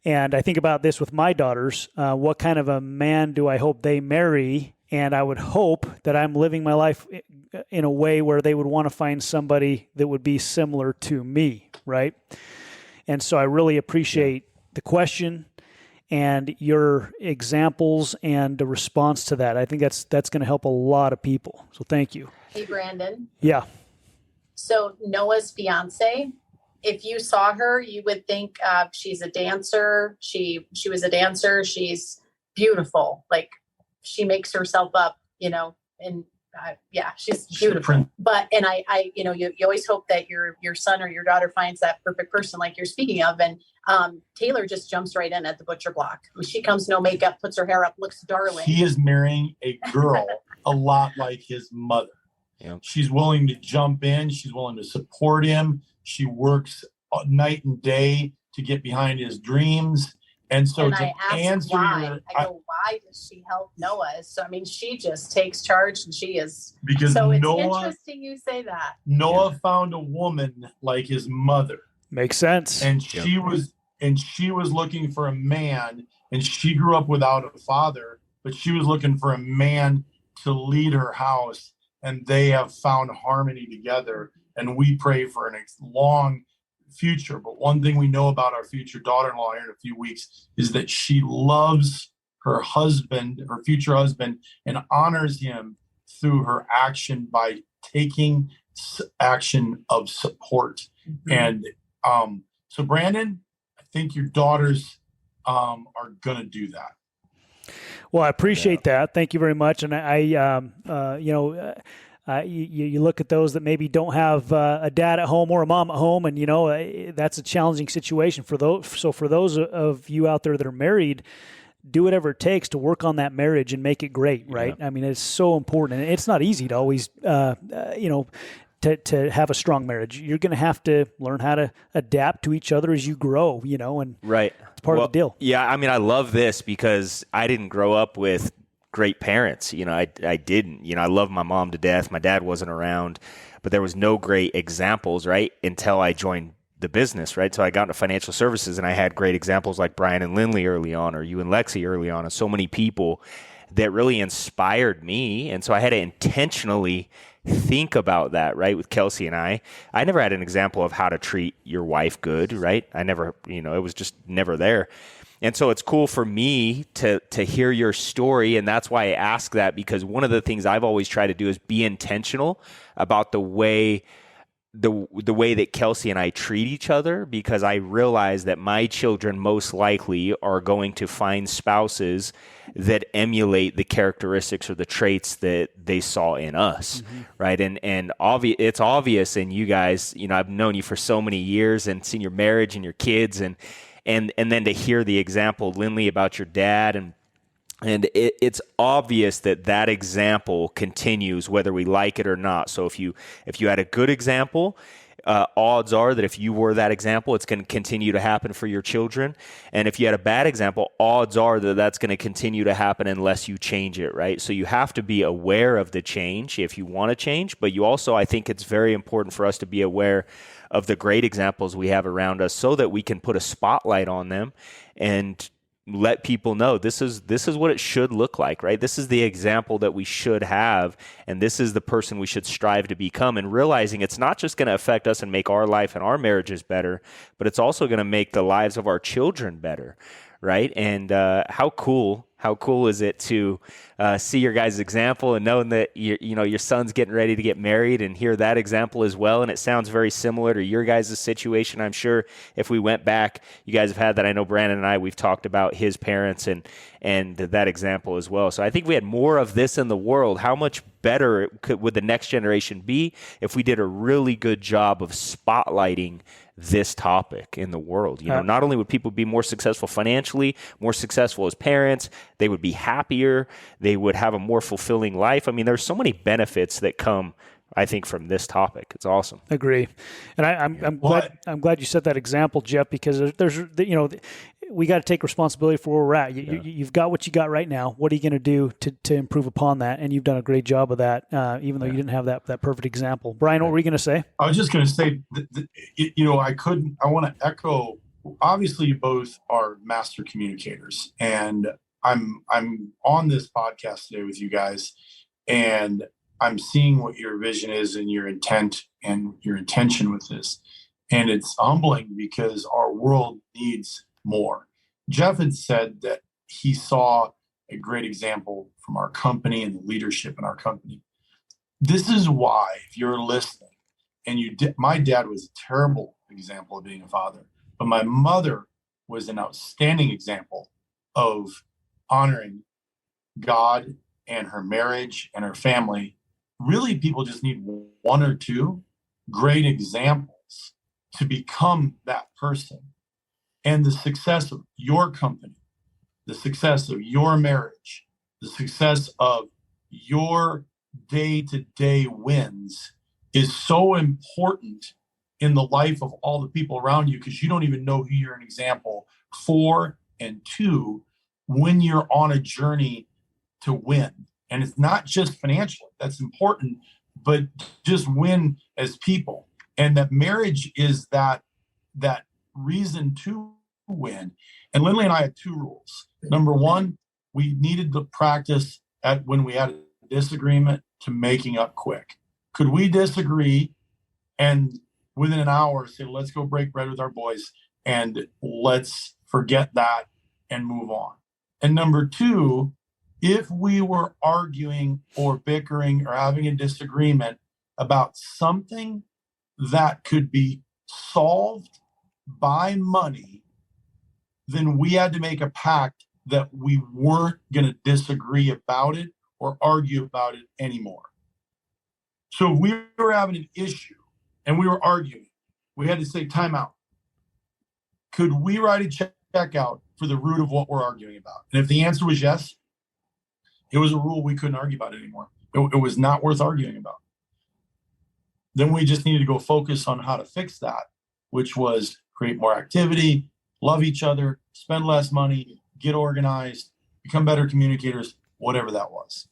And I think about this with my daughters. What kind of a man do I hope they marry? And I would hope that I'm living my life in a way where they would want to find somebody that would be similar to me, right? And so I really appreciate the question and your examples and the response to that. I think that's going to help a lot of people. So thank you. Hey, Brandon. Yeah. So Noah's fiance, if you saw her, you would think she's a dancer. She was a dancer. She's beautiful. Like she makes herself up, and she's beautiful. But, and I you always hope that your son or your daughter finds that perfect person like you're speaking of. And Taylor just jumps right in at the butcher block. When she comes, no makeup, puts her hair up, looks darling. He is marrying a girl a lot like his mother. Yep. She's willing to jump in. She's willing to support him. She works night and day to get behind his dreams. And so and to I answer why. Why does she help Noah? So, I mean, she just takes charge and she is. Because so it's Noah, interesting you say that. Noah found a woman like his mother. Makes sense. And she was looking for a man, and she grew up without a father, but she was looking for a man to lead her house. And they have found harmony together. And we pray for a long future. But one thing we know about our future daughter-in-law here in a few weeks is that she loves her husband, her future husband, and honors him through her action by taking action of support. Mm-hmm. And so, Brandon, I think your daughters are going to do that. Well, I appreciate that. Thank you very much. And you look at those that maybe don't have a dad at home or a mom at home, and that's a challenging situation for those. So for those of you out there that are married, do whatever it takes to work on that marriage and make it great, right? Yeah. I mean, it's so important, and it's not easy to always, to have a strong marriage. You're going to have to learn how to adapt to each other as you grow, and right. It's part of the deal. Yeah, I mean, I love this because I didn't grow up with great parents. I didn't. I love my mom to death. My dad wasn't around, but there was no great examples, right, until I joined the business, right? So I got into financial services, and I had great examples like Brian and Lynley early on, or you and Lexi early on, and so many people that really inspired me. And so I had to intentionally think about that, right? With Kelsey and I never had an example of how to treat your wife good, right? I never, it was just never there. And so it's cool for me to hear your story. And that's why I ask that, because one of the things I've always tried to do is be intentional about the way that Kelsey and I treat each other, because I realize that my children most likely are going to find spouses that emulate the characteristics or the traits that they saw in us, mm-hmm. right? And it's obvious in you guys. I've known you for so many years and seen your marriage and your kids, and then to hear the example, Lynley, about your dad, and it's obvious that example continues whether we like it or not. So if you had a good example, odds are that if you were that example, it's going to continue to happen for your children. And if you had a bad example, odds are that that's going to continue to happen unless you change it, right? So you have to be aware of the change if you want to change, but you also, I think it's very important for us to be aware of the great examples we have around us so that we can put a spotlight on them and let people know this is what it should look like, right? This is the example that we should have, and this is the person we should strive to become, and realizing it's not just going to affect us and make our life and our marriages better, but it's also going to make the lives of our children better, right? And how cool is it to see your guys' example and knowing that your son's getting ready to get married and hear that example as well. And it sounds very similar to your guys' situation. I'm sure if we went back, you guys have had that. I know Brandon and I, we've talked about his parents and that example as well. So I think we had more of this in the world. How much better would the next generation be if we did a really good job of spotlighting this topic in the world? Not only would people be more successful financially, more successful as parents, they would be happier, they would have a more fulfilling life. I mean, there's so many benefits that come, I think, from this topic. It's awesome. Agree. And I'm glad you set that example, Jeff, because there's we got to take responsibility for where we're at. You've got what you got right now. What are you going to do to improve upon that? And you've done a great job of that, even though you didn't have that perfect example. Brian, what were you going to say? I was just going to say, I want to echo, obviously you both are master communicators, and I'm on this podcast today with you guys, and I'm seeing what your vision is and your intent and your intention with this. And it's humbling because our world needs more. Jeff had said that he saw a great example from our company and the leadership in our company. This is why, if you're listening, and my dad was a terrible example of being a father, but my mother was an outstanding example of honoring God and her marriage and her family. Really, people just need one or two great examples to become that person. And the success of your company, the success of your marriage, the success of your day-to-day wins is so important in the life of all the people around you, because you don't even know who you're an example for and to when you're on a journey to win. And it's not just financially, that's important, but just win as people. And that marriage is that reason to win. And Lynley and I had two rules. Number one, we needed to practice when we had a disagreement to making up quick. Could we disagree and within an hour say, let's go break bread with our boys and let's forget that and move on? And number two, if we were arguing or bickering or having a disagreement about something that could be solved by money, then we had to make a pact that we weren't going to disagree about it or argue about it anymore. So if we were having an issue and we were arguing, we had to say time out. Could we write a check out for the root of what we're arguing about? And if the answer was yes, it was a rule we couldn't argue about it anymore. It was not worth arguing about. Then we just needed to go focus on how to fix that, which was create more activity, love each other, spend less money, get organized, become better communicators, whatever that was.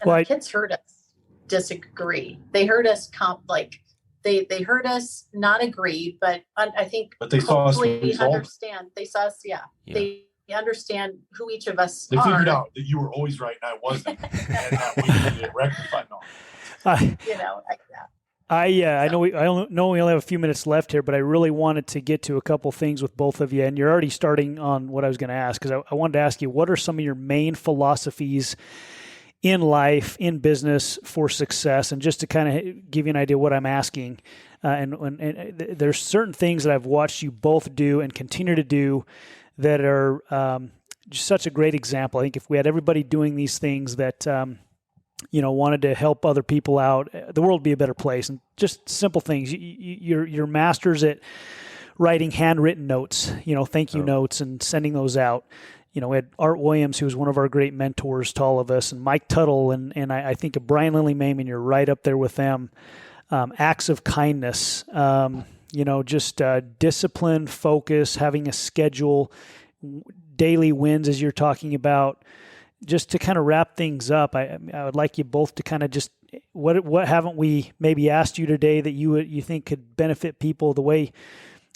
And the kids heard us disagree. They heard us they heard us not agree, but I think they saw us understand. They saw us, They understand who each of us are. They figured out that you were always right and I wasn't, and that we needed to rectify all. I know we only have a few minutes left here, but I really wanted to get to a couple things with both of you, and you're already starting on what I was going to ask, because I wanted to ask you, what are some of your main philosophies in life, in business, for success? And just to kind of give you an idea what I'm asking, and there's certain things that I've watched you both do and continue to do that are just such a great example. I think if we had everybody doing these things that wanted to help other people out, the world would be a better place. And just simple things. You're masters at writing handwritten notes, thank you notes, and sending those out. We had Art Williams, who was one of our great mentors to all of us, and Mike Tuttle, and I think of Brian Lynley Mehmen, you're right up there with them. Acts of kindness, just discipline, focus, having a schedule, daily wins, as you're talking about. Just to kind of wrap things up, I would like you both to kind of just, what haven't we maybe asked you today that you think could benefit people the way,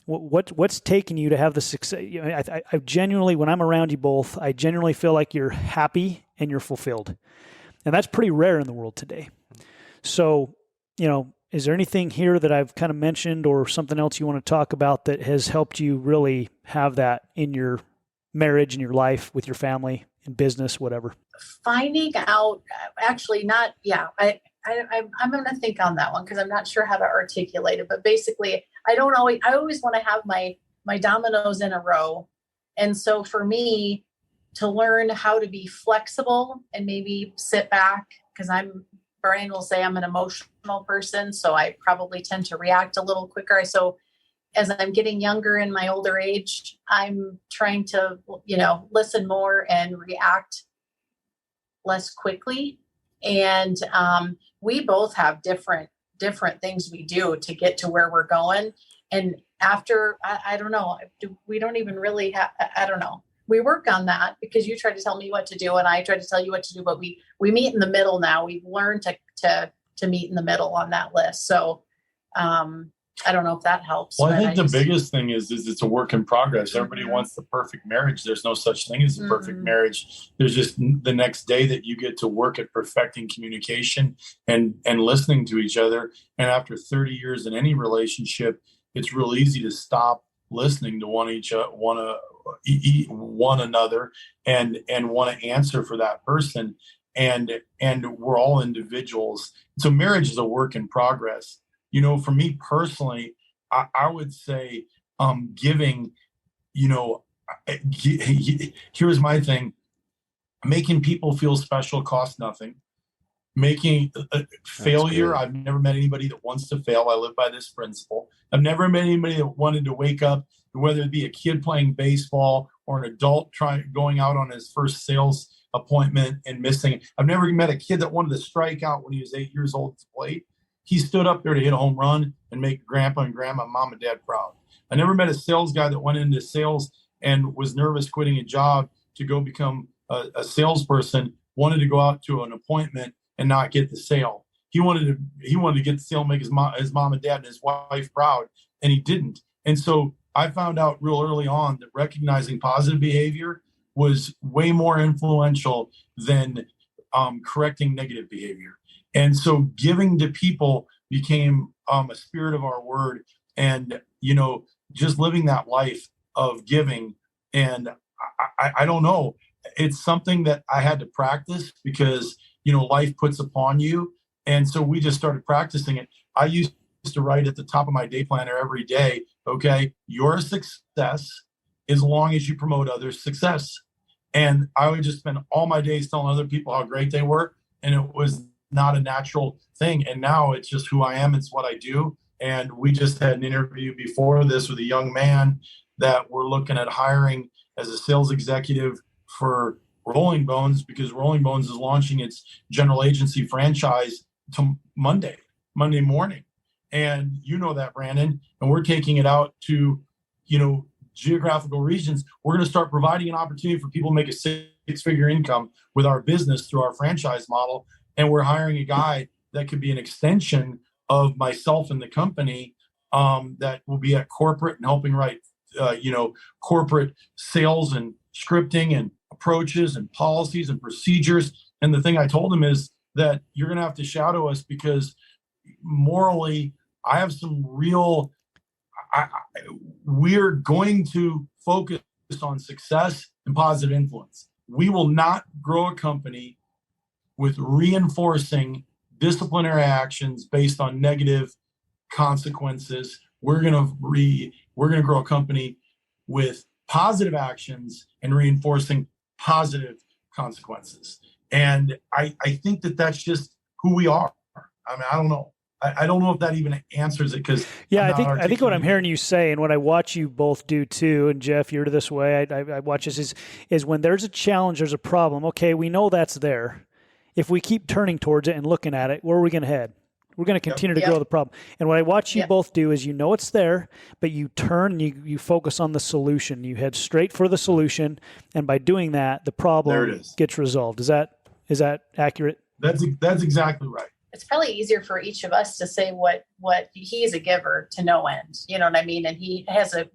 what's taken you to have the success? I genuinely, when I'm around you both, I genuinely feel like you're happy and you're fulfilled. And that's pretty rare in the world today. So, is there anything here that I've kind of mentioned or something else you want to talk about that has helped you really have that in your marriage, in your life, with your family, in business, whatever? finding out, actually not, yeah, I'm going to think on that one because I'm not sure how to articulate it. But basically, I always want to have my dominoes in a row. And so for me to learn how to be flexible and maybe sit back, because Brian will say I'm an emotional person, so I probably tend to react a little quicker. So as I'm getting younger in my older age, I'm trying to, listen more and react less quickly. And we both have different things we do to get to where we're going. And after, I don't know, we don't even really have, I don't know. We work on that because you try to tell me what to do and I try to tell you what to do, but we meet in the middle now. We've learned to meet in the middle on that list. So I don't know if that helps. Well, I think the biggest thing is it's a work in progress. Everybody wants the perfect marriage. There's no such thing as a perfect marriage. There's just the next day that you get to work at perfecting communication and listening to each other. And after 30 years in any relationship, it's real easy to stop listening to one another and want to answer for that person. And we're all individuals. So marriage is a work in progress. For me personally, I would say giving, here's my thing. Making people feel special costs nothing. Making failure, I've never met anybody that wants to fail. I live by this principle. I've never met anybody that wanted to wake up, whether it be a kid playing baseball or an adult going out on his first sales appointment and missing. I've never met a kid that wanted to strike out when he was 8 years old to play. He stood up there to hit a home run and make grandpa and grandma, mom and dad proud. I never met a sales guy that went into sales and was nervous quitting a job to go become a salesperson, wanted to go out to an appointment and not get the sale. He wanted to get the sale, make his mom and dad and his wife proud, and he didn't. And so I found out real early on that recognizing positive behavior was way more influential than correcting negative behavior. And so giving to people became a spirit of our word and, just living that life of giving. And I don't know, it's something that I had to practice because, life puts upon you. And so we just started practicing it. I used to write at the top of my day planner every day, okay, you're a success as long as you promote others' success. And I would just spend all my days telling other people how great they were. And it was not a natural thing. And now it's just who I am. It's what I do. And we just had an interview before this with a young man that we're looking at hiring as a sales executive for Rolling Bones because Rolling Bones is launching its general agency franchise to Monday morning. And that, Brandon, and we're taking it out to, geographical regions. We're going to start providing an opportunity for people to make a six-figure income with our business through our franchise model. And we're hiring a guy that could be an extension of myself and the company that will be at corporate and helping write, corporate sales and scripting and approaches and policies and procedures. And the thing I told him is that you're going to have to shadow us because morally, I have some real, we're going to focus on success and positive influence. We will not grow a company with reinforcing disciplinary actions based on negative consequences. We're going to grow a company with positive actions and reinforcing positive consequences. And I think that that's just who we are. I mean, I don't know. I don't know if that even answers it because I think what I'm hearing you say and what I watch you both do too, and Jeff, you're this way. I watch this is when there's a challenge, there's a problem. Okay, we know that's there. If we keep turning towards it and looking at it, where are we going to head? We're going to continue to grow the problem. And what I watch you both do is it's there, but you turn, you focus on the solution. You head straight for the solution, and by doing that, the problem gets resolved. Is that accurate? That's exactly right. It's probably easier for each of us to say what he's a giver to no end. You know what I mean? And he has an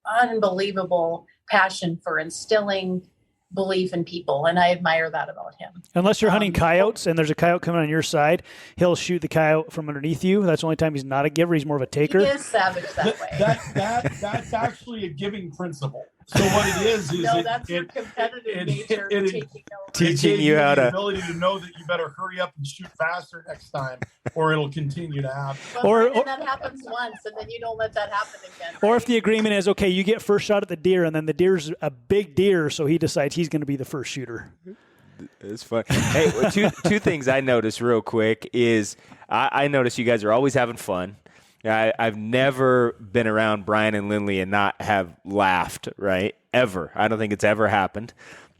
unbelievable passion for instilling belief in people, and I admire that about him. Unless you're hunting coyotes and there's a coyote coming on your side, he'll shoot the coyote from underneath you. That's the only time he's not a giver. He's more of a taker. He is savage that way. That's actually a giving principle. So what it is no, that's your competitive nature taking over. Teaching you how the to ability to know that you better hurry up and shoot faster next time, or it'll continue to happen. But that happens once, and then you don't let that happen again. Right? Or if the agreement is, okay, you get first shot at the deer, and then the deer's a big deer, so he decides he's going to be the first shooter. It's fun. Hey, two things I noticed real quick is I noticed you guys are always having fun. I've never been around Brian and Lynley and not have laughed, right? Ever. I don't think it's ever happened.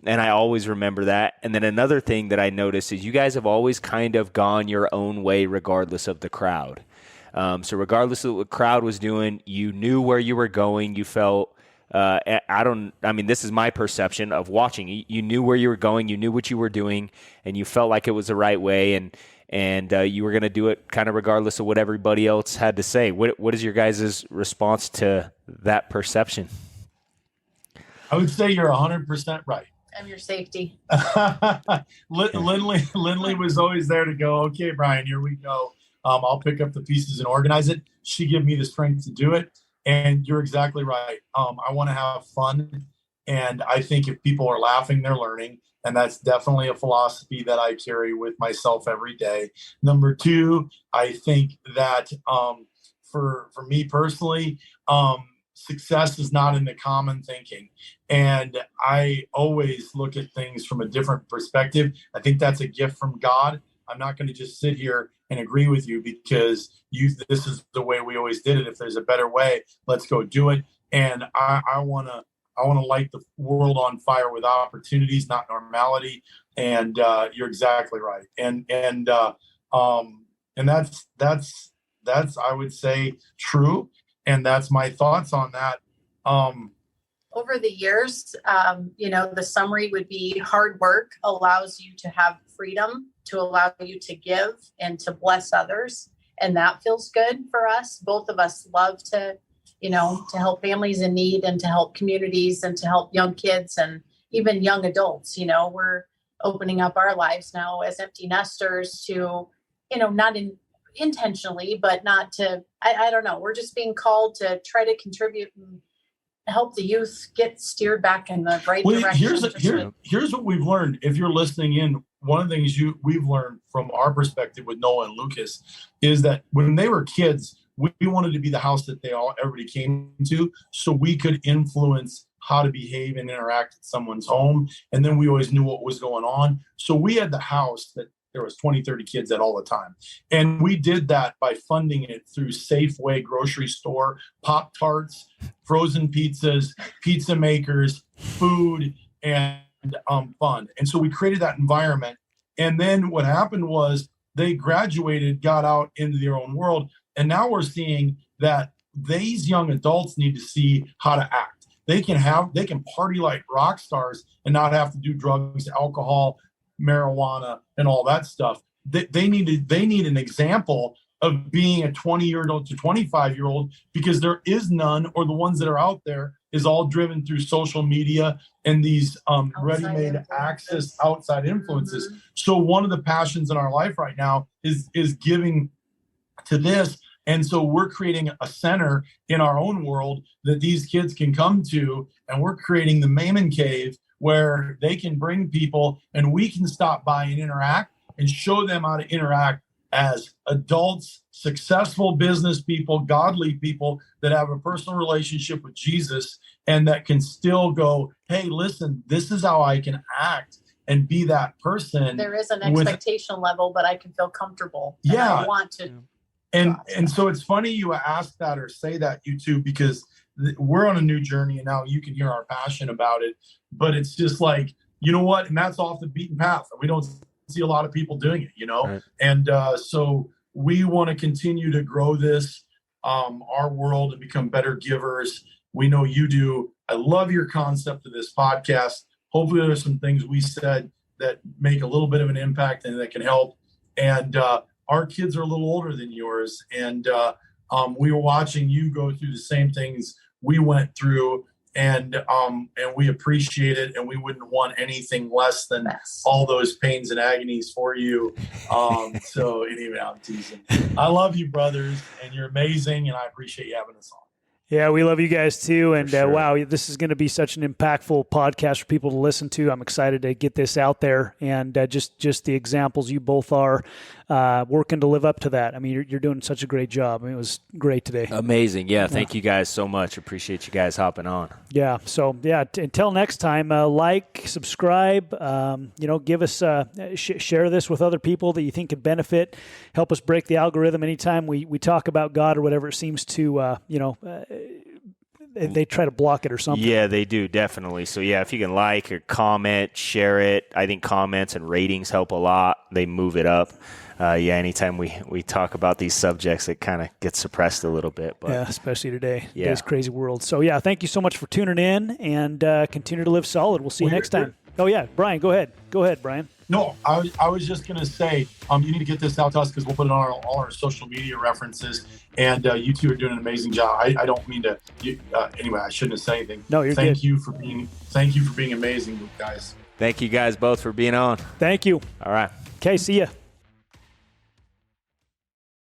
And I always remember that. And then another thing that I noticed is you guys have always kind of gone your own way regardless of the crowd. So regardless of what the crowd was doing, you knew where you were going. You felt, this is my perception of watching. You knew where you were going. You knew what you were doing, and you felt like it was the right way. And you were going to do it kind of regardless of what everybody else had to say. What is your guys' response to that perception? I would say you're 100% right. I'm your safety. Lynley was always there to go, okay, Brian, here we go. I'll pick up the pieces and organize it. She gave me the strength to do it. And you're exactly right. I want to have fun. And I think if people are laughing, they're learning. And that's definitely a philosophy that I carry with myself every day. Number two, I think that for me personally, success is not in the common thinking. And I always look at things from a different perspective. I think that's a gift from God. I'm not going to just sit here and agree with you because this is the way we always did it. If there's a better way, let's go do it. And I want to light the world on fire with opportunities, not normality. And you're exactly right. And that's I would say true. And that's my thoughts on that. Over the years, the summary would be hard work allows you to have freedom, to allow you to give and to bless others. And that feels good for us. Both of us love to help families in need and to help communities and to help young kids and even young adults. We're opening up our lives now as empty nesters to, not intentionally, but not to, I don't know. We're just being called to try to contribute and help the youth get steered back in the right direction. Here's what we've learned. If you're listening in, one of the things we've learned from our perspective with Noah and Lucas is that when they were kids, we wanted to be the house that everybody came to, so we could influence how to behave and interact at someone's home. And then we always knew what was going on. So we had the house that there was 20, 30 kids at all the time. And we did that by funding it through Safeway grocery store, Pop-Tarts, frozen pizzas, pizza makers, food, and fun. And so we created that environment. And then what happened was they graduated, got out into their own world. And now we're seeing that these young adults need to see how to act. They can party like rock stars and not have to do drugs, alcohol, marijuana, and all that stuff. They need an example of being a 20-year-old to 25-year-old, because there is none, or the ones that are out there is all driven through social media and these ready-made access outside influences. Mm-hmm. So one of the passions in our life right now is giving to this. And so we're creating a center in our own world that these kids can come to, and we're creating the Mehmen Cave, where they can bring people and we can stop by and interact and show them how to interact as adults, successful business people, godly people that have a personal relationship with Jesus, and that can still go, hey, listen, this is how I can act and be that person. There is an expectation level, but I can feel comfortable. Yeah. I want to. And so it's funny you ask that or say that, you two, because we're on a new journey, and now you can hear our passion about it. But it's just like, you know what? And that's off the beaten path. We don't see a lot of people doing it, Right. And so we want to continue to grow this, our world, and become better givers. We know you do. I love your concept of this podcast. Hopefully there's some things we said that make a little bit of an impact and that can help. And our kids are a little older than yours. And we were watching you go through the same things we went through, and we appreciate it, and we wouldn't want anything less than all those pains and agonies for you. So anyway, I'm teasing. I love you, brothers, and you're amazing, and I appreciate you having us on. Yeah, we love you guys too. And sure. wow, this is going to be such an impactful podcast for people to listen to. I'm excited to get this out there, and just the examples you both are working to live up to that. I mean, you're doing such a great job. I mean, it was great today. Amazing. Yeah, thank you guys so much. Appreciate you guys hopping on. Yeah. So yeah, until next time, like, subscribe, give us, share this with other people that you think could benefit, help us break the algorithm. Anytime we talk about God or whatever, it seems to, they try to block it or something. Yeah, they do, definitely. So yeah, if you can like or comment, share it. I think comments and ratings help a lot. They move it up. Anytime we talk about these subjects, it kind of gets suppressed a little bit. But yeah, especially today, today's crazy world. So yeah, thank you so much for tuning in, and continue to live solid. We'll see you next time. Oh yeah, Brian, go ahead. Go ahead, Brian. No, I was just going to say, you need to get this out to us because we'll put it on all our social media references. And you two are doing an amazing job. I don't mean to. Anyway, I shouldn't have said anything. No, you're Thank good. you for being amazing, guys. thank you guys both for being on. Thank you. All right. Okay, see ya.